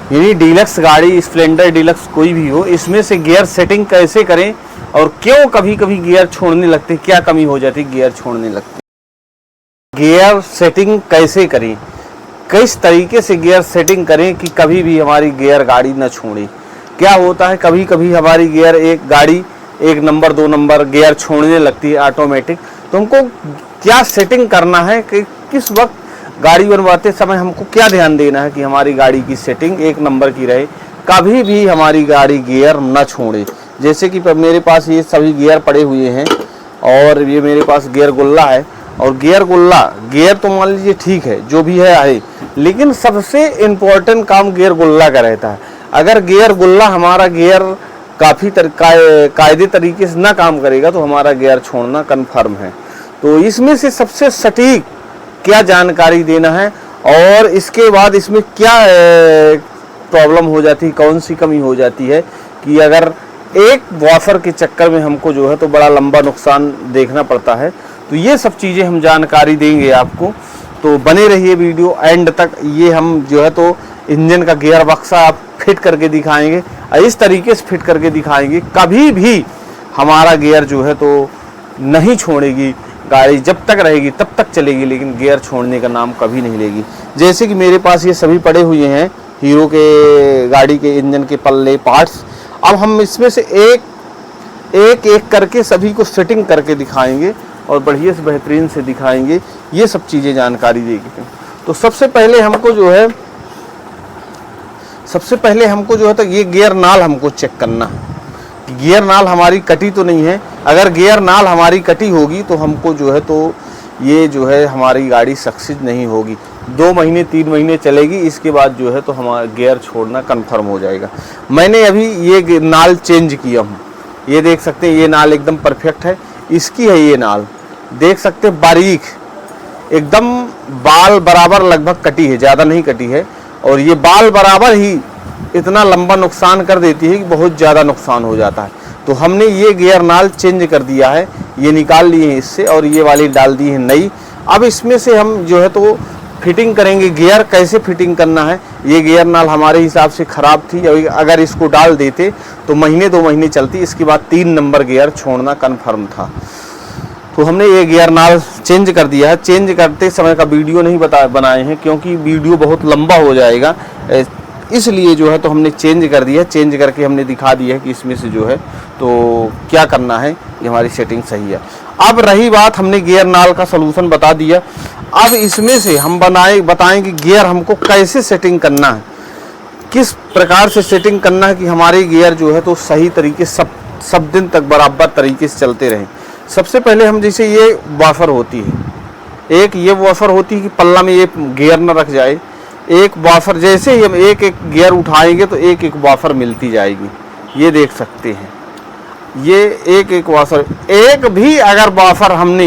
यानी डीलक्स गाड़ी, Splendor deluxe कोई भी हो, इसमें से गियर सेटिंग कैसे करें और क्यों कभी कभी गियर छोड़ने लगते, क्या कमी हो जाती गियर छोड़ने लगती, गियर सेटिंग कैसे करें, किस तरीके से गियर सेटिंग करें कि कभी भी हमारी गियर गाड़ी न छोड़े। क्या होता है कभी कभी हमारी गियर गाड़ी 1 नंबर 2 नंबर गियर छोड़ने लगती है ऑटोमेटिक, तो हमको क्या सेटिंग करना है कि किस वक्त गाड़ी बनवाते समय हमको क्या ध्यान देना है कि हमारी गाड़ी की सेटिंग 1 नंबर की रहे, कभी भी हमारी गाड़ी गियर न छोड़े। जैसे कि मेरे पास ये सभी गियर पड़े हुए हैं और ये मेरे पास गियर गुल्ला है, और गियर तो मान लीजिए ठीक है जो भी है, लेकिन सबसे इम्पोर्टेंट काम गियर गुल्ला का रहता है। अगर गियर गुल्ला हमारा गियर काफ़ी कायदे तरीके से ना काम करेगा तो हमारा गियर छोड़ना कन्फर्म है। तो इसमें से सबसे सटीक क्या जानकारी देना है और इसके बाद इसमें क्या प्रॉब्लम हो जाती है, कौन सी कमी हो जाती है कि अगर एक वॉशर के चक्कर में हमको जो है तो बड़ा लंबा नुकसान देखना पड़ता है। तो ये सब चीज़ें हम जानकारी देंगे आपको, तो बने रहिए वीडियो एंड तक। ये हम जो है तो इंजन का गियर बक्सा आप फिट करके दिखाएंगे, इस तरीके से फिट करके दिखाएंगे, कभी भी हमारा गियर जो है तो नहीं छोड़ेगी गाड़ी, जब तक रहेगी तब तक चलेगी, लेकिन गियर छोड़ने का नाम कभी नहीं लेगी। जैसे कि मेरे पास ये सभी पड़े हुए हैं हीरो के गाड़ी के इंजन के पल्ले पार्ट्स। अब हम इसमें से एक करके सभी को सेटिंग करके दिखाएंगे और बढ़िया से बेहतरीन से दिखाएंगे, ये सब चीज़ें जानकारी देगी। तो सबसे पहले हमको जो है तो ये गियर नाल हमको चेक करना है कि गियर नाल हमारी कटी तो नहीं है। अगर गियर नाल हमारी कटी होगी तो हमको जो है तो ये जो है हमारी गाड़ी सक्सेस नहीं होगी, 2 महीने 3 महीने चलेगी, इसके बाद जो है तो हमारा गियर छोड़ना कंफर्म हो जाएगा। मैंने अभी ये नाल चेंज किया हूँ, ये देख सकते हैं, ये नाल एकदम परफेक्ट है, इसकी है ये नाल, देख सकते हैं बारीक एकदम बाल बराबर लगभग कटी है, ज़्यादा नहीं कटी है, और ये बाल बराबर ही इतना लंबा नुकसान कर देती है कि बहुत ज़्यादा नुकसान हो जाता है। तो हमने ये गियर नाल चेंज कर दिया है, ये निकाल लिए हैं इससे और ये वाली डाल दी है नई। अब इसमें से हम जो है तो फिटिंग करेंगे, गियर कैसे फिटिंग करना है। ये गियर नाल हमारे हिसाब से ख़राब थी, अगर इसको डाल देते तो महीने 2 महीने चलती, इसके बाद 3 नंबर गियर छोड़ना कन्फर्म था। तो हमने ये गियर नाल चेंज कर दिया है। चेंज करते समय का वीडियो नहीं बनाए हैं क्योंकि वीडियो बहुत लंबा हो जाएगा, इसलिए जो है तो हमने चेंज कर दिया। चेंज करके हमने दिखा दिया है कि इसमें से जो है तो क्या करना है, ये हमारी सेटिंग सही है। अब रही बात, हमने गियर नाल का सलूशन बता दिया। अब इसमें से हम बताएंगे गियर हमको कैसे सेटिंग करना है, किस प्रकार से सेटिंग करना है कि हमारे गियर जो है तो सही तरीके सब दिन तक बराबर तरीके से चलते रहें। सबसे पहले हम जैसे ये वॉशर होती है, एक ये वॉशर होती है कि पल्ला में ये गियर न रख जाए, एक वॉशर जैसे ही हम एक गियर उठाएंगे तो एक वॉशर मिलती जाएगी, ये देख सकते हैं, ये एक वॉशर। एक भी अगर वॉशर हमने,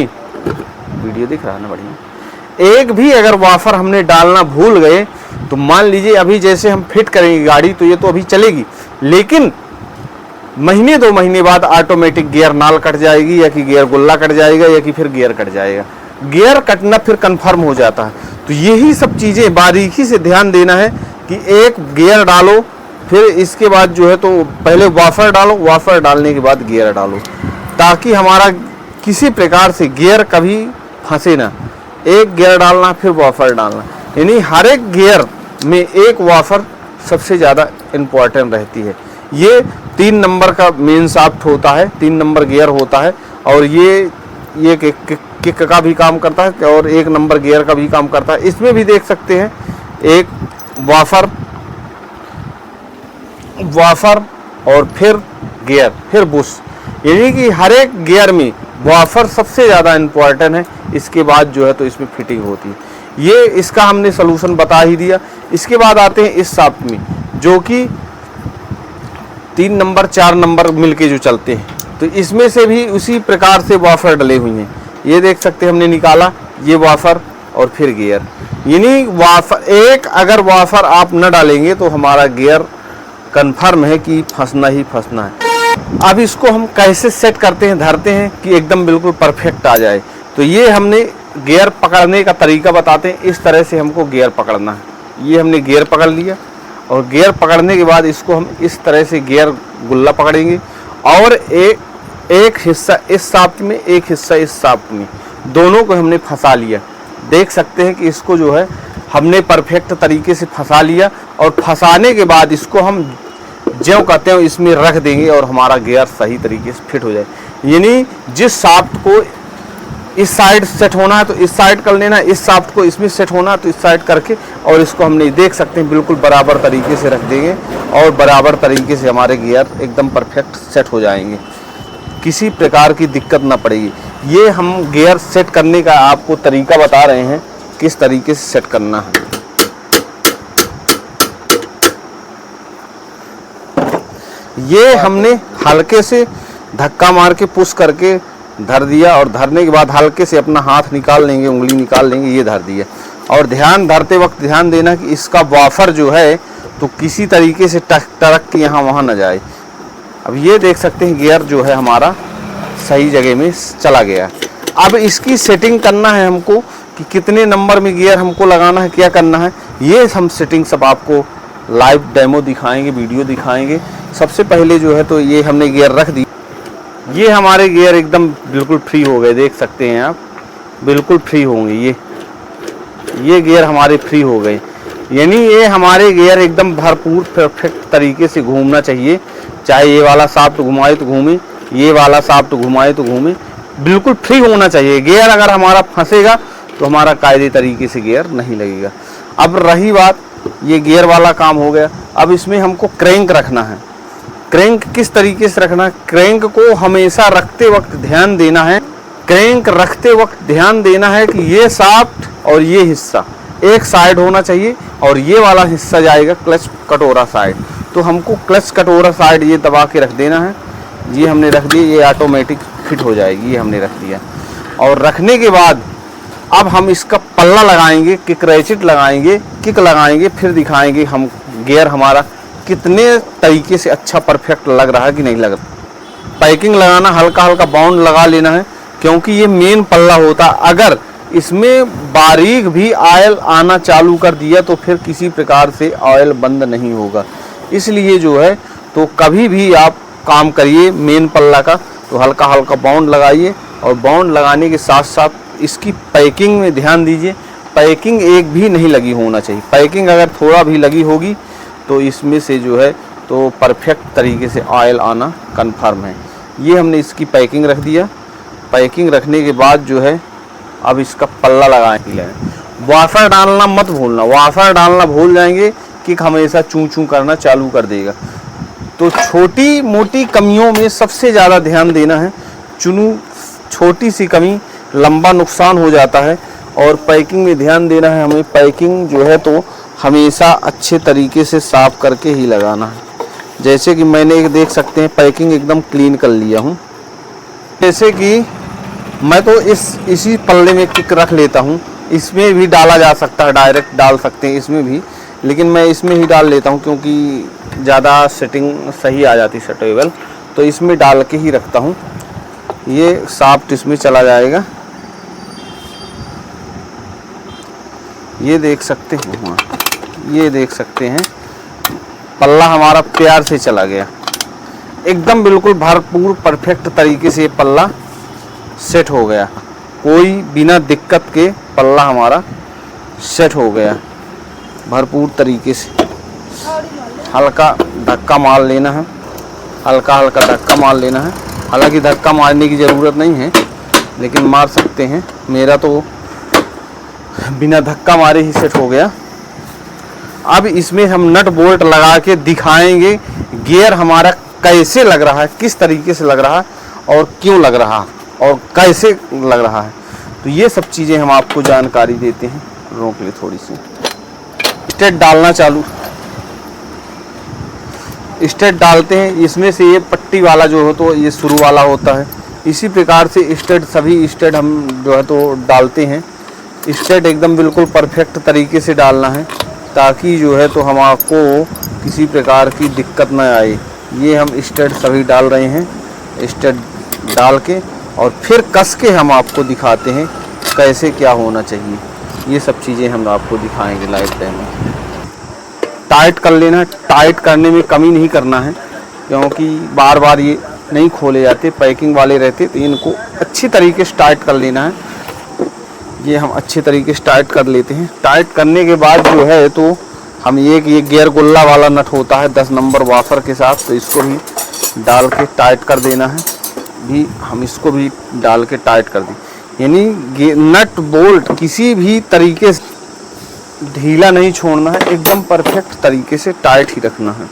वीडियो दिख रहा है ना बढ़िया, एक भी अगर वॉशर हमने डालना भूल गए तो मान लीजिए अभी जैसे हम फिट करेंगे गाड़ी तो ये तो अभी चलेगी, लेकिन महीने 2 महीने बाद ऑटोमेटिक गियर नाल कट जाएगी या कि गियर गुल्ला कट जाएगा या कि फिर गियर कट जाएगा। गियर कटना फिर कंफर्म हो जाता है। तो यही सब चीज़ें बारीकी से ध्यान देना है कि एक गियर डालो, फिर इसके बाद जो है तो पहले वॉशर डालो, वॉशर डालने के बाद गियर डालो, ताकि हमारा किसी प्रकार से गियर कभी फंसे ना। एक गियर डालना फिर वॉशर डालना, यानी हर एक गियर में एक वॉशर सबसे ज़्यादा इम्पोर्टेंट रहती है। ये 3 नंबर का मेन शाफ्ट होता है, 3 नंबर गियर होता है, और ये किक का भी काम करता है और 1 नंबर गियर का भी काम करता है। इसमें भी देख सकते हैं एक वॉशर और फिर गियर फिर बुश, यानी कि हर एक गियर में वॉशर सबसे ज़्यादा इम्पोर्टेंट है, इसके बाद जो है तो इसमें फिटिंग होती है। ये इसका हमने सलूशन बता ही दिया। इसके बाद आते हैं इस शाफ्ट में, जो कि 3 नंबर 4 नंबर मिलके जो चलते हैं, तो इसमें से भी उसी प्रकार से वॉशर डले हुए हैं। ये देख सकते हैं हमने निकाला, ये वॉशर और फिर गियर, यानी वॉशर एक अगर वॉशर आप न डालेंगे तो हमारा गियर कंफर्म है कि फंसना ही फंसना है। अब इसको हम कैसे सेट करते हैं, धरते हैं कि एकदम बिल्कुल परफेक्ट आ जाए। तो ये हमने गियर पकड़ने का तरीका बताते हैं, इस तरह से हमको गियर पकड़ना है। ये हमने गियर पकड़ लिया। और गियर पकड़ने के बाद इसको हम इस तरह से गियर गुल्ला पकड़ेंगे और एक हिस्सा इस शाफ्ट में, एक हिस्सा इस शाफ्ट में, दोनों को हमने फंसा लिया। देख सकते हैं कि इसको जो है हमने परफेक्ट तरीके से फंसा लिया और फंसाने के बाद इसको हम ज्यों कहते हैं इसमें रख देंगे और हमारा गियर सही तरीके से फिट हो जाए। यानी जिस शाफ्ट को इस साइड सेट होना है तो इस साइड कर लेना, इस शाफ्ट को इसमें सेट होना है तो इस साइड करके, और इसको हमने देख सकते हैं बिल्कुल बराबर तरीके से रख देंगे और बराबर तरीके से हमारे गियर एकदम परफेक्ट सेट हो जाएंगे, किसी प्रकार की दिक्कत ना पड़ेगी। ये हम गियर सेट करने का आपको तरीका बता रहे हैं, किस तरीके से सेट करना है। ये हमने हल्के से धक्का मार के पुश करके धर दिया और धरने के बाद हल्के से अपना हाथ निकाल लेंगे, उंगली निकाल लेंगे, ये धर दिया। और धरते वक्त ध्यान देना कि इसका वाफर जो है तो किसी तरीके से टरक के यहाँ वहाँ न जाए। अब ये देख सकते हैं गियर जो है हमारा सही जगह में चला गया। अब इसकी सेटिंग करना है हमको कि कितने नंबर में गियर हमको लगाना है, क्या करना है, ये हम सेटिंग सब आपको लाइव डेमो दिखाएंगे, वीडियो दिखाएंगे। सबसे पहले जो है तो ये हमने गियर रख दी, ये हमारे गियर एकदम बिल्कुल फ्री हो गए, देख सकते हैं आप, बिल्कुल फ्री होंगे। ये गियर हमारे फ्री हो गए, यानी ये हमारे गियर एकदम भरपूर परफेक्ट तरीके से घूमना चाहिए। चाहे ये वाला शाफ्ट घुमाए तो घूमे, ये वाला शाफ्ट घुमाए तो घूमे, बिल्कुल फ्री होना चाहिए। गियर अगर हमारा फंसेगा तो हमारा कायदे तरीके से गियर नहीं लगेगा। अब रही बात, ये गियर वाला काम हो गया। अब इसमें हमको क्रैंक रखना है। क्रैंक किस तरीके से रखना है, क्रैंक को हमेशा रखते वक्त ध्यान देना है, क्रैंक रखते वक्त ध्यान देना है कि ये शाफ्ट और ये हिस्सा एक साइड होना चाहिए और ये वाला हिस्सा जाएगा क्लच कटोरा साइड। तो हमको क्लच कटोरा साइड ये दबा के रख देना है। ये हमने रख दिया, ये ऑटोमेटिक फिट हो जाएगी, ये हमने रख दिया। और रखने के बाद अब हम इसका पल्ला लगाएंगे, किक रैचेट लगाएंगे, किक लगाएंगे, फिर दिखाएंगे हम गियर हमारा कितने तरीके से अच्छा परफेक्ट लग रहा है कि नहीं लग रहा। पैकिंग लगाना, हल्का हल्का बाउंड लगा लेना है, क्योंकि ये मेन पल्ला होता है। अगर इसमें बारीक भी ऑयल आना चालू कर दिया तो फिर किसी प्रकार से ऑयल बंद नहीं होगा। इसलिए जो है तो कभी भी आप काम करिए मेन पल्ला का तो हल्का हल्का बाउंड लगाइए, और बाउंड लगाने के साथ साथ इसकी पैकिंग में ध्यान दीजिए। पैकिंग एक भी नहीं लगी होना चाहिए। पैकिंग अगर थोड़ा भी लगी होगी तो इसमें से जो है तो परफेक्ट तरीके से ऑयल आना कन्फर्म है। ये हमने इसकी पैकिंग रख दिया। पैकिंग रखने के बाद जो है अब इसका पल्ला लगाएंगे। वाशर डालना मत भूलना, वाशर डालना भूल जाएंगे कि हमेशा चूं चूं करना चालू कर देगा। तो छोटी मोटी कमियों में सबसे ज़्यादा ध्यान देना है। छोटी सी कमी लंबा नुकसान हो जाता है। और पैकिंग में ध्यान देना है हमें। पैकिंग जो है तो हमेशा अच्छे तरीके से साफ करके ही लगाना है। जैसे कि मैंने देख सकते हैं पैकिंग एकदम क्लीन कर लिया हूँ। जैसे कि मैं तो इसी पल्ले में किक रख लेता हूँ। इसमें भी डाला जा सकता है, डायरेक्ट डाल सकते हैं इसमें भी, लेकिन मैं इसमें ही डाल लेता हूँ क्योंकि ज़्यादा सेटिंग सही आ जाती है सेटेबल। तो इसमें डाल के ही रखता हूँ। ये शाफ्ट इसमें चला जाएगा, ये देख सकते हैं। हाँ, ये देख सकते हैं पल्ला हमारा प्यार से चला गया, एकदम बिल्कुल भरपूर परफेक्ट तरीके से ये पल्ला सेट हो गया। कोई बिना दिक्कत के पल्ला हमारा सेट हो गया भरपूर तरीके से। हल्का धक्का मार लेना है, हल्का हल्का धक्का मार लेना है। हालांकि धक्का मारने की ज़रूरत नहीं है, लेकिन मार सकते हैं। मेरा तो बिना धक्का मारे ही सेट हो गया। अब इसमें हम नट बोल्ट लगा के दिखाएंगे गियर हमारा कैसे लग रहा है, किस तरीके से लग रहा है और क्यों लग रहा है और कैसे लग रहा है। तो ये सब चीज़ें हम आपको जानकारी देते हैं। रोक ले थोड़ी सी। स्टेट डालना चालू, स्टेट डालते हैं। इसमें से ये पट्टी वाला जो हो तो ये शुरू वाला होता है। इसी प्रकार से स्टेट, सभी स्टेट हम जो है तो डालते हैं। स्टेट एकदम बिल्कुल परफेक्ट तरीके से डालना है ताकि जो है तो हम आपको किसी प्रकार की दिक्कत न आए। ये हम स्टेट सभी डाल रहे हैं। स्टेट डाल के और फिर कस के हम आपको दिखाते हैं कैसे क्या होना चाहिए। ये सब चीज़ें हम आपको दिखाएंगे लाइव टाइम में। टाइट कर लेना है। टाइट करने में कमी नहीं करना है, क्योंकि बार बार ये नहीं खोले जाते, पैकिंग वाले रहते, तो इनको अच्छी तरीके से टाइट कर लेना है। ये हम अच्छे तरीके से टाइट कर लेते हैं। टाइट करने के बाद जो है तो हम ये गियर गुल्ला वाला नट होता है 10 नंबर वाफर के साथ, तो इसको भी डाल के टाइट कर देना है। भी हम इसको भी डाल के टाइट कर दें, यानी नट बोल्ट किसी भी तरीके से ढीला नहीं छोड़ना है, एकदम परफेक्ट तरीके से टाइट ही रखना है।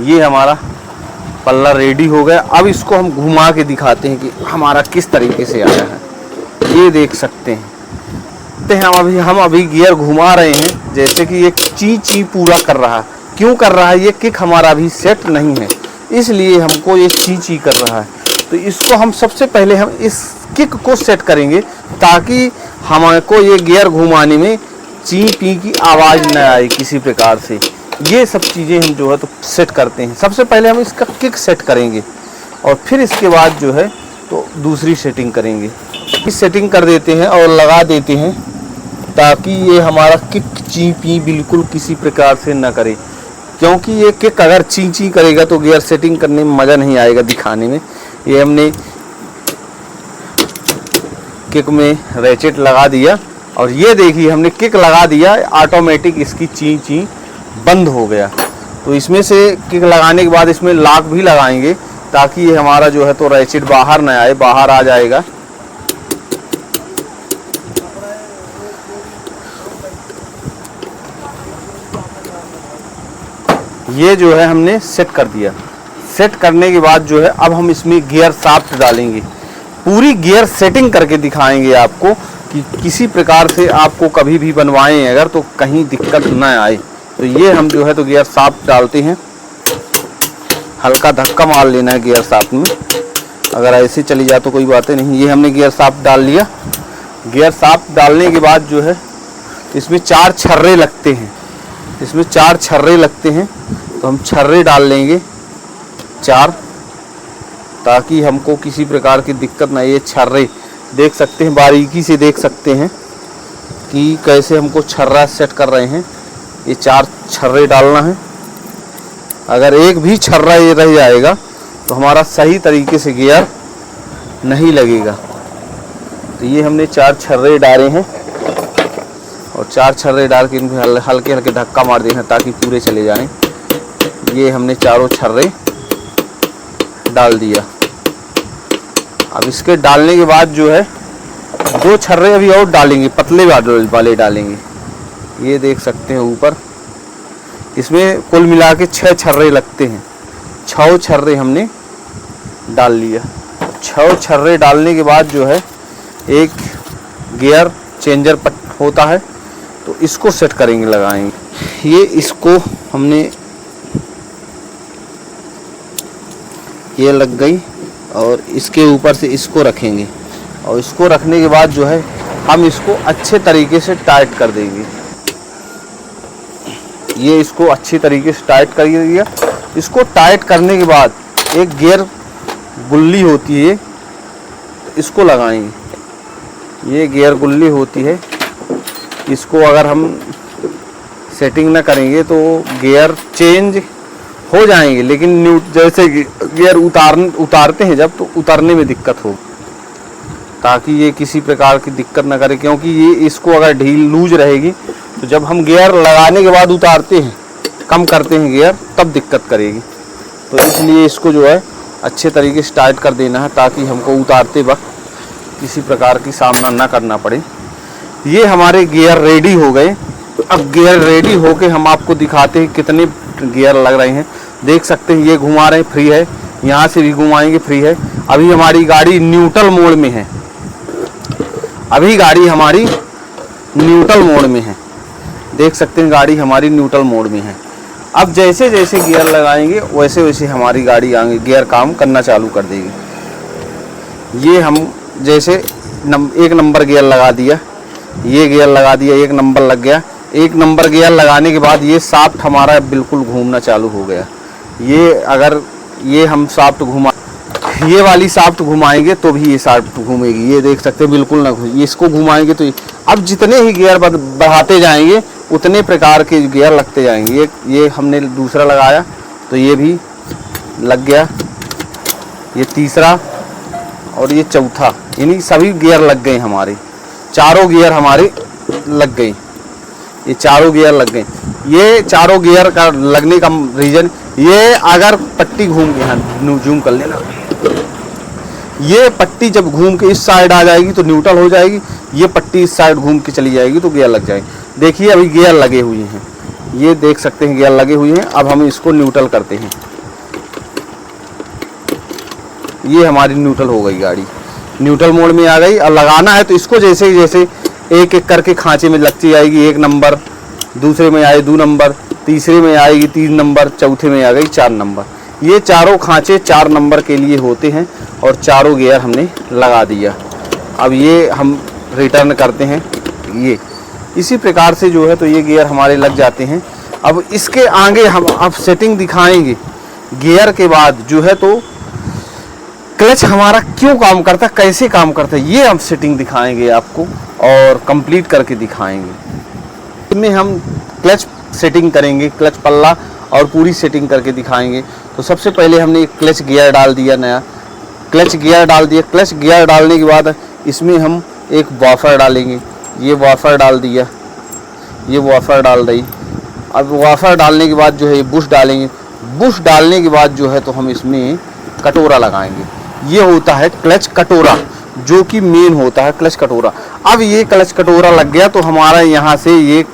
ये हमारा पल्ला रेडी हो गया। अब इसको हम घुमा के दिखाते हैं कि हमारा किस तरीके से आया है। ये देख सकते हैं, हम अभी गियर घुमा रहे हैं, जैसे कि ये ची पूरा कर रहा है। क्यों कर रहा है? ये किक हमारा अभी सेट नहीं है, इसलिए हमको ये ची कर रहा है। तो इसको हम सबसे पहले हम इस किक को सेट करेंगे, ताकि हमको ये गियर घुमाने में ची पी की आवाज़ न आए किसी प्रकार से। ये सब चीज़ें हम जो है तो सेट करते हैं। सबसे पहले हम इसका किक सेट करेंगे और फिर इसके बाद जो है तो दूसरी सेटिंग करेंगे। इस सेटिंग कर देते हैं और लगा देते हैं, ताकि ये हमारा किक ची पी बिल्कुल किसी प्रकार से ना करे, क्योंकि ये किक अगर ची करेगा तो गियर सेटिंग करने में मज़ा नहीं आएगा दिखाने में। ये हमने किक में रेचेट लगा दिया और ये देखिए हमने किक लगा दिया, ऑटोमेटिक इसकी ची बंद हो गया। तो इसमें से किक लगाने के बाद इसमें लॉक भी लगाएंगे, ताकि ये हमारा जो है तो रेचेट बाहर ना आए, बाहर आ जाएगा। ये जो है हमने सेट कर दिया। सेट करने के बाद जो है अब हम इसमें गियर शाफ्ट डालेंगे। पूरी गियर सेटिंग करके दिखाएंगे आपको, कि किसी प्रकार से आपको कभी भी बनवाएं अगर तो कहीं दिक्कत ना आए। तो ये हम जो है तो गियर शाफ्ट डालते हैं। हल्का धक्का मार लेना है गियर शाफ्ट में, अगर ऐसे चली जाए तो कोई बातें नहीं। ये हमने गियर शाफ्ट डाल लिया। गियर शाफ्ट डालने के बाद जो है इसमें 4 छर्रे लगते हैं। इसमें 4 छर्रे लगते हैं, तो हम छर्रे डाल लेंगे 4, ताकि हमको किसी प्रकार की दिक्कत ना। ये छर्रे देख सकते हैं, बारीकी से देख सकते हैं कि कैसे हमको छर्रा सेट कर रहे हैं। ये 4 छर्रे डालना है। अगर एक भी छर्रा ये रह जाएगा तो हमारा सही तरीके से गियर नहीं लगेगा। तो ये हमने 4 छर्रे डाले हैं और 4 छर्रे डाल के इनको हल्के हल्के धक्का मार देना, ताकि पूरे चले जाएं। ये हमने चारों छर्रे डाल दिया। अब इसके डालने के बाद जो है 2 छर्रे अभी और डालेंगे, पतले वाले डालेंगे। ये देख सकते हैं ऊपर, इसमें कुल मिला के 6 छर्रे लगते हैं। 6 छर्रे हमने डाल लिया। 6 छर्रे डालने के बाद जो है एक गियर चेंजर पट होता है, तो इसको सेट करेंगे, लगाएंगे। ये इसको हमने, ये लग गई और इसके ऊपर से इसको रखेंगे, और इसको रखने के बाद जो है हम इसको अच्छे तरीके से टाइट कर देंगे। ये इसको अच्छी तरीके से टाइट कर दिया। इसको टाइट करने के बाद एक गियर गुल्ली होती है, इसको लगाएंगे। ये गियर गुल्ली होती है, इसको अगर हम सेटिंग ना करेंगे तो गियर चेंज हो जाएंगे, लेकिन जैसे गियर उतारते हैं जब, तो उतारने में दिक्कत हो, ताकि ये किसी प्रकार की दिक्कत ना करे। क्योंकि ये इसको अगर ढील लूज रहेगी तो जब हम गियर लगाने के बाद उतारते हैं, कम करते हैं गियर, तब दिक्कत करेगी। तो इसलिए इसको जो है अच्छे तरीके से टाइट कर देना है, ताकि हमको उतारते वक्त किसी प्रकार की सामना ना करना पड़े। ये हमारे गियर रेडी हो गए। अब गियर रेडी होके हम आपको दिखाते हैं कितने गियर लग रहे हैं। देख सकते हैं ये घुमा रहे हैं, फ्री है, यहाँ से भी घुमाएंगे, फ्री है। अभी हमारी गाड़ी न्यूट्रल मोड में है। अभी गाड़ी हमारी न्यूट्रल मोड में है, देख सकते हैं गाड़ी हमारी न्यूट्रल मोड में है। अब जैसे जैसे गियर लगाएंगे वैसे वैसे हमारी गाड़ी आगे गियर काम करना चालू कर देगी। ये हम जैसे 1 नंबर गियर लगा दिया, ये गियर लगा दिया, 1 नंबर लग गया। 1 नंबर गियर लगाने के बाद ये शाफ्ट हमारा बिल्कुल घूमना चालू हो गया। ये अगर ये हम शाफ्ट घुमा, ये वाली शाफ्ट घुमाएंगे तो भी ये शाफ्ट घूमेगी। ये देख सकते हैं बिल्कुल ना घूमे, इसको घुमाएंगे तो अब जितने ही गियर बढ़ाते जाएंगे उतने प्रकार के गियर लगते जाएंगे। ये हमने दूसरा लगाया तो ये भी लग गया, ये तीसरा और ये चौथा, यानी सभी गियर लग गए हमारे, चारों गियर हमारे लग गए, ये चारों गियर लग गए। ये चारों गियर का लगने का रीज़न ये, अगर पट्टी घूम के, यहाँ जूम कर लेना, ये पट्टी जब घूम के इस साइड आ जाएगी तो न्यूट्रल हो जाएगी, ये पट्टी इस साइड घूम के चली जाएगी तो गियर लग जाएगी। देखिए अभी गियर लगे हुए हैं, ये देख सकते हैं गियर लगे हुए हैं। अब हम इसको न्यूट्रल करते हैं, ये हमारी न्यूट्रल हो गई गाड़ी, न्यूट्रल मोड में आ गई। अब लगाना है तो इसको जैसे जैसे एक एक करके खांचे में लगती जाएगी, 1 नंबर, दूसरे में आए 2 नंबर, तीसरे में आएगी 3 नंबर, चौथे में आ गई 4 नंबर। ये चारों खांचे 4 नंबर के लिए होते हैं और चारों गियर हमने लगा दिया। अब ये हम रिटर्न करते हैं, ये इसी प्रकार से जो है तो ये गियर हमारे लग जाते हैं। अब इसके आगे हम अब सेटिंग दिखाएंगे गियर के बाद जो है तो क्लच हमारा क्यों काम करता है, कैसे काम करता है, ये हम सेटिंग दिखाएंगे आपको और कंप्लीट करके दिखाएंगे। इसमें हम क्लच सेटिंग करेंगे, क्लच पल्ला और पूरी सेटिंग करके दिखाएंगे। तो सबसे पहले हमने एक क्लच गियर डाल दिया, नया क्लच गियर डाल दिया। क्लच गियर डालने के बाद इसमें हम एक वॉफर डालेंगे, ये वॉफर डाल दिया, ये वॉफर डाल दी। अब वॉफर डालने के बाद जो है बुश डालेंगे, बुश डालने के बाद जो है तो हम इसमें कटोरा लगाएंगे। ये होता है क्लच कटोरा, जो कि मेन होता है क्लच कटोरा। अब ये क्लच कटोरा लग गया तो हमारा यहाँ से ये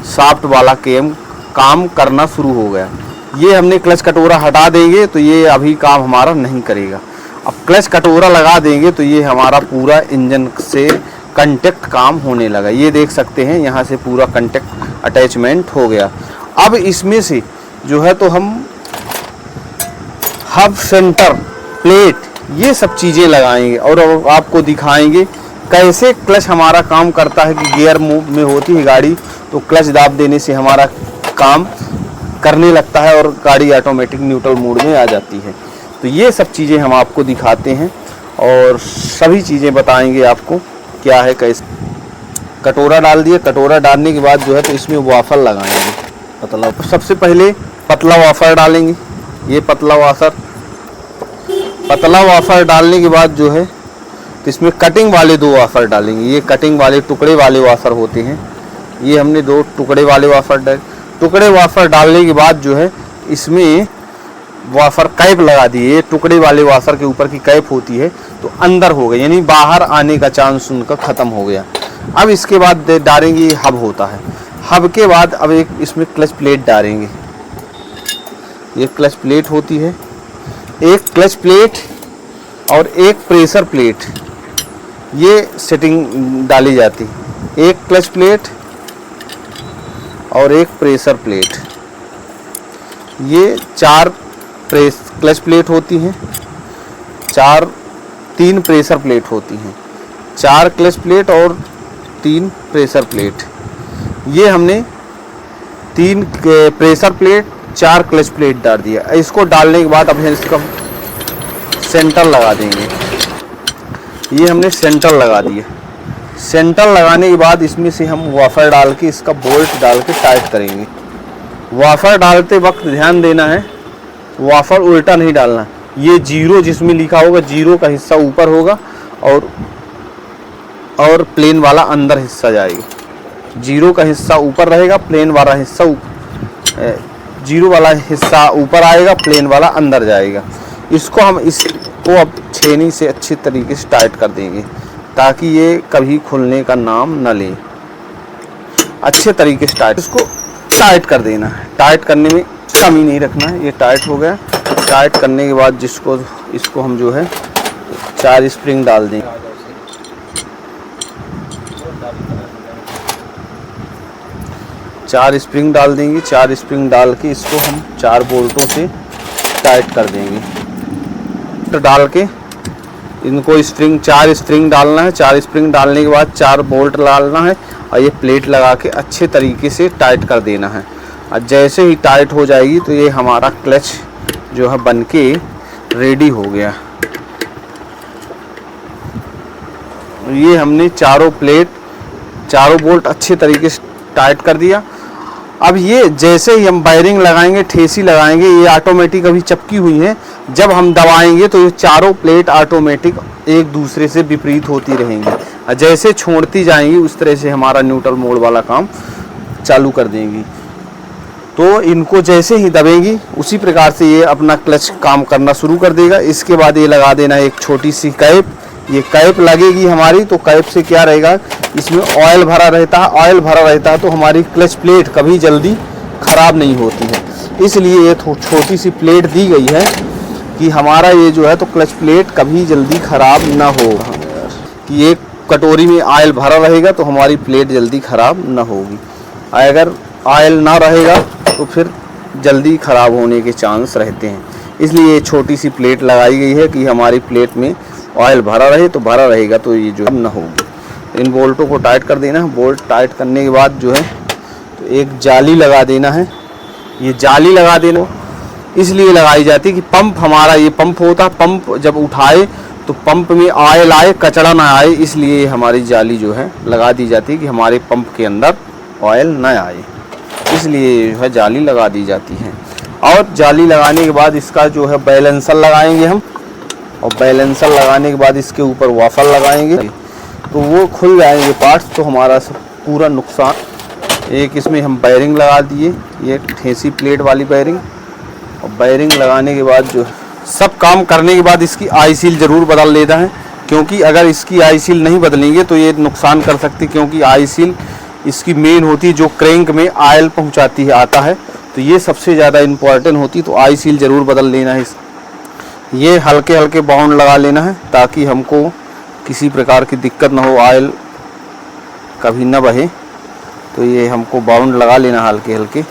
शाफ्ट वाला काम करना शुरू हो गया। ये हमने क्लच कटोरा हटा देंगे तो ये अभी काम हमारा नहीं करेगा। अब क्लच कटोरा लगा देंगे तो ये हमारा पूरा इंजन से कंटेक्ट काम होने लगा। ये देख सकते हैं यहाँ से पूरा कंटेक्ट अटैचमेंट हो गया। अब इसमें से जो है तो हम हब, सेंटर, प्लेट, ये सब चीज़ें लगाएंगे और आपको दिखाएंगे कैसे क्लच हमारा काम करता है। कि गियर मूव में होती है गाड़ी तो क्लच दाब देने से हमारा काम करने लगता है और गाड़ी ऑटोमेटिक न्यूट्रल मोड में आ जाती है। तो ये सब चीज़ें हम आपको दिखाते हैं और सभी चीज़ें बताएंगे आपको क्या है कैसे। कटोरा डाल दिए, कटोरा डालने के बाद जो है तो इसमें वाफर लगाएंगे पतला। सबसे पहले पतला वाफर डालेंगे, ये पतला वाफर डालने के बाद जो है तो इसमें कटिंग वाले 2 वाफर डालेंगे। ये कटिंग वाले टुकड़े वाले वाफर होते हैं, ये हमने 2 टुकड़े वाले वाफर डाले। टुकड़े वाफर डालने के बाद जो है इसमें वाफर कैप लगा दिए। टुकड़े वाले वाफर के ऊपर की कैप होती है तो अंदर हो गई, यानी बाहर आने का चांस उनका ख़त्म हो गया। अब इसके बाद डालेंगे, हब होता है। हब के बाद अब एक इसमें क्लच प्लेट डालेंगे, ये क्लच प्लेट होती है। एक क्लच प्लेट और एक प्रेशर प्लेट, ये सेटिंग डाली जाती है। एक क्लच प्लेट और एक प्रेशर प्लेट, ये 4 क्लच प्लेट होती हैं, 3 प्रेशर प्लेट होती हैं। 4 क्लच प्लेट और 3 प्रेशर प्लेट। ये हमने 3 प्रेशर प्लेट 4 क्लच प्लेट डाल दिया। इसको डालने के बाद अब इसका सेंटर लगा देंगे। ये हमने सेंटर लगा दिया। सेंटर लगाने के बाद इसमें से हम वाफर डाल के इसका बोल्ट डाल के टाइट करेंगे। वाफर डालते वक्त ध्यान देना है, वाफर उल्टा नहीं डालना। ये 0 जिसमें लिखा होगा 0 का हिस्सा ऊपर होगा और प्लेन वाला अंदर हिस्सा जाएगा। 0 का हिस्सा ऊपर रहेगा, प्लेन वाला हिस्सा 0 वाला हिस्सा ऊपर आएगा, प्लेन वाला अंदर जाएगा। इसको अब छेनी से अच्छी तरीके से टाइट कर देंगे ताकि ये कभी खुलने का नाम न ले। अच्छे तरीके से इसको टाइट कर देना है। टाइट करने में कमी नहीं रखना है। ये टाइट हो गया। टाइट करने के बाद इसको हम जो है 4 स्प्रिंग डाल देंगे। 4 स्प्रिंग डाल देंगे। 4 स्प्रिंग डाल के इसको हम 4 बोल्टों से टाइट कर देंगे। तो डाल के इनको 4 स्प्रिंग डालना है। 4 स्प्रिंग डालने के बाद 4 बोल्ट डालना है और ये प्लेट लगा के अच्छे तरीके से टाइट कर देना है। और जैसे ही टाइट हो जाएगी तो ये हमारा क्लच जो है बनके रेडी हो गया। ये हमने चारों बोल्ट अच्छे तरीके से टाइट कर दिया अब ये जैसे ही हम वायरिंग लगाएंगे, ठेसी लगाएंगे, ये ऑटोमेटिक अभी चपकी हुई है, जब हम दबाएंगे तो ये चारों प्लेट ऑटोमेटिक एक दूसरे से विपरीत होती रहेंगी और जैसे छोड़ती जाएंगी उस तरह से हमारा न्यूट्रल मोड वाला काम चालू कर देंगी। तो इनको जैसे ही दबेंगी उसी प्रकार से ये अपना क्लच काम करना शुरू कर देगा। इसके बाद ये लगा देना एक छोटी सी कैप, ये कैप लगेगी हमारी, तो कैप से क्या रहेगा, इसमें ऑयल भरा रहता है, ऑयल भरा रहता है तो हमारी क्लच प्लेट कभी जल्दी ख़राब नहीं होती है। इसलिए ये छोटी सी प्लेट दी गई है कि हमारा ये जो है तो क्लच प्लेट कभी जल्दी ख़राब ना हो, कि एक कटोरी में ऑयल भरा रहेगा तो हमारी प्लेट जल्दी ख़राब ना होगी। अगर ऑयल ना रहेगा तो फिर जल्दी ख़राब होने के चांस रहते हैं। इसलिए ये छोटी सी प्लेट लगाई गई है कि हमारी प्लेट में ऑयल भरा रहे, तो भरा रहेगा तो ये जो ना होगी। इन बोल्टों को टाइट कर देना है। बोल्ट टाइट करने के बाद जो है तो एक जाली लगा देना है। ये जाली लगा देना इसलिए लगाई जाती है कि पंप हमारा, ये पंप होता है, पंप जब उठाए तो पंप में ऑयल आए, कचरा ना आए, इसलिए हमारी जाली जो है लगा दी जाती है कि हमारे पंप के अंदर ऑयल ना आए, इसलिए जो है जाली लगा दी जाती है। और जाली लगाने के बाद इसका जो है बैलेंसर लगाएंगे हम, और बैलेंसर लगाने के बाद इसके ऊपर वाफर लगाएंगे तो वो खुल जाएंगे पार्ट्स, तो हमारा सब पूरा नुकसान। एक इसमें हम बैरिंग लगा दिए, ये ठेसी प्लेट वाली बैरिंग, और बैरिंग लगाने के बाद जो सब काम करने के बाद इसकी आई सील ज़रूर बदल लेना है, क्योंकि अगर इसकी आई सील नहीं बदलेंगे तो ये नुकसान कर सकती, क्योंकि आई सील इसकी मेन होती है जो क्रैंक में ऑयल पहुंचाती है आता है, तो ये सबसे ज़्यादा इम्पोर्टेंट होती, तो आई सील ज़रूर बदल लेना है। ये हल्के हल्के बाउंड लगा लेना है ताकि हमको किसी प्रकार की दिक्कत ना हो, ऑयल कभी ना बहे, तो ये हमको बाउंड लगा लेना हल्के हल्के।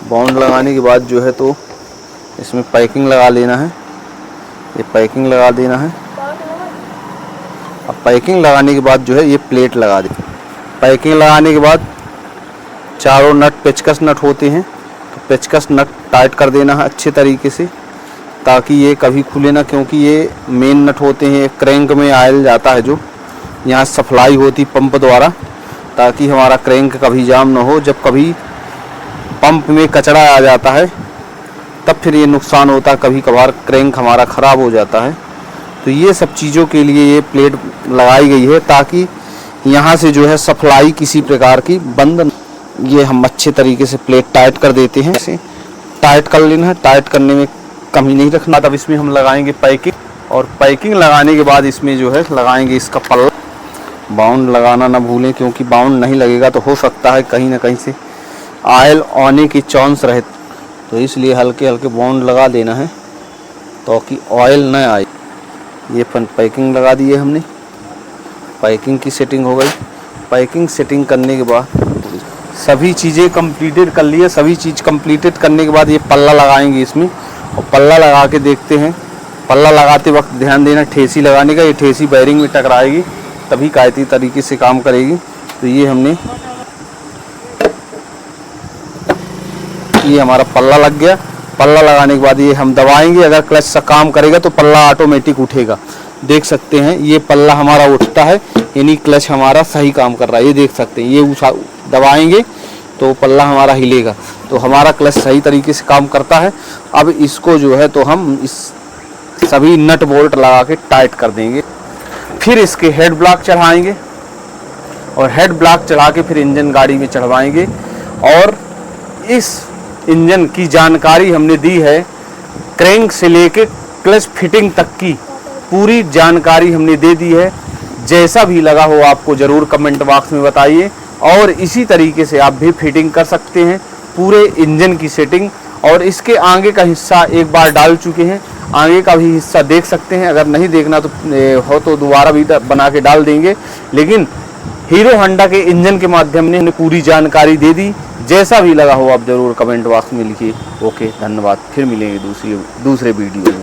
बाउंड लगाने के बाद जो है तो इसमें पैकिंग लगा लेना है, ये पैकिंग लगा देना है। अब पैकिंग लगाने के बाद जो है ये प्लेट लगा दे। पैकिंग लगाने के बाद चारों नट, पेचकस नट होते हैं, तो पेचकस नट टाइट कर देना है अच्छे तरीके से ताकि ये कभी खुले ना, क्योंकि ये मेन नट होते हैं। क्रैंक में ऑयल जाता है जो यहाँ सप्लाई होती पंप द्वारा, ताकि हमारा क्रैंक कभी जाम ना हो। जब कभी पंप में कचरा आ जाता है तब फिर ये नुकसान होता है, कभी कभार क्रैंक हमारा ख़राब हो जाता है। तो ये सब चीज़ों के लिए ये प्लेट लगाई गई है ताकि यहाँ से जो है सप्लाई किसी प्रकार की बंद। ये हम अच्छे तरीके से प्लेट टाइट कर देते हैं, ऐसे टाइट कर लेना है, टाइट करने में कमी नहीं रखना। तब इसमें हम लगाएंगे पैकिंग, और पैकिंग लगाने के बाद इसमें जो है लगाएंगे इसका पल्ला। बाउंड लगाना ना भूलें, क्योंकि बाउंड नहीं लगेगा तो हो सकता है कहीं ना कहीं से ऑयल आने की चांस रहे, तो इसलिए हल्के हल्के बाउंड लगा देना है ताकि ऑयल न आए। ये पैकिंग लगा दी है हमने, पैकिंग की सेटिंग हो गई। पैकिंग सेटिंग करने के बाद सभी चीज़ें कंप्लीटेड कर लिए। सभी चीज़ कंप्लीटेड करने के बाद ये पल्ला लगाएंगे इसमें, और पल्ला लगा के देखते हैं। पल्ला लगाते वक्त ध्यान देना ठेसी लगाने का, ये ठेसी बैरिंग में टकराएगी तभी कायती तरीके से काम करेगी। तो ये हमने, ये हमारा पल्ला लग गया। पल्ला लगाने के बाद ये हम दबाएंगे, अगर क्लच से काम करेगा तो पल्ला ऑटोमेटिक उठेगा। देख सकते हैं ये पल्ला हमारा उठता है, यानी क्लच हमारा सही काम कर रहा है। ये देख सकते हैं, ये दबाएंगे तो पल्ला हमारा हिलेगा, तो हमारा क्लच सही तरीके से काम करता है। अब इसको जो है तो हम इस सभी नट बोल्ट लगा के टाइट कर देंगे। फिर इसके हेड ब्लॉक चढ़ाएंगे, और हेड ब्लॉक चढ़ा के फिर इंजन गाड़ी में चढ़वाएंगे। और इस इंजन की जानकारी हमने दी है, क्रैंक से लेके क्लच फिटिंग तक की पूरी जानकारी हमने दे दी है। जैसा भी लगा हो आपको ज़रूर कमेंट बॉक्स में बताइए, और इसी तरीके से आप भी फिटिंग कर सकते हैं पूरे इंजन की सेटिंग। और इसके आगे का हिस्सा एक बार डाल चुके हैं, आगे का भी हिस्सा देख सकते हैं। अगर नहीं देखना तो हो तो दोबारा भी बना के डाल देंगे, लेकिन हीरो होंडा के इंजन के माध्यम ने पूरी जानकारी दे दी। जैसा भी लगा हो आप ज़रूर कमेंट बॉक्स में लिखिए। ओके, धन्यवाद। फिर मिलेंगे दूसरे वीडियो में।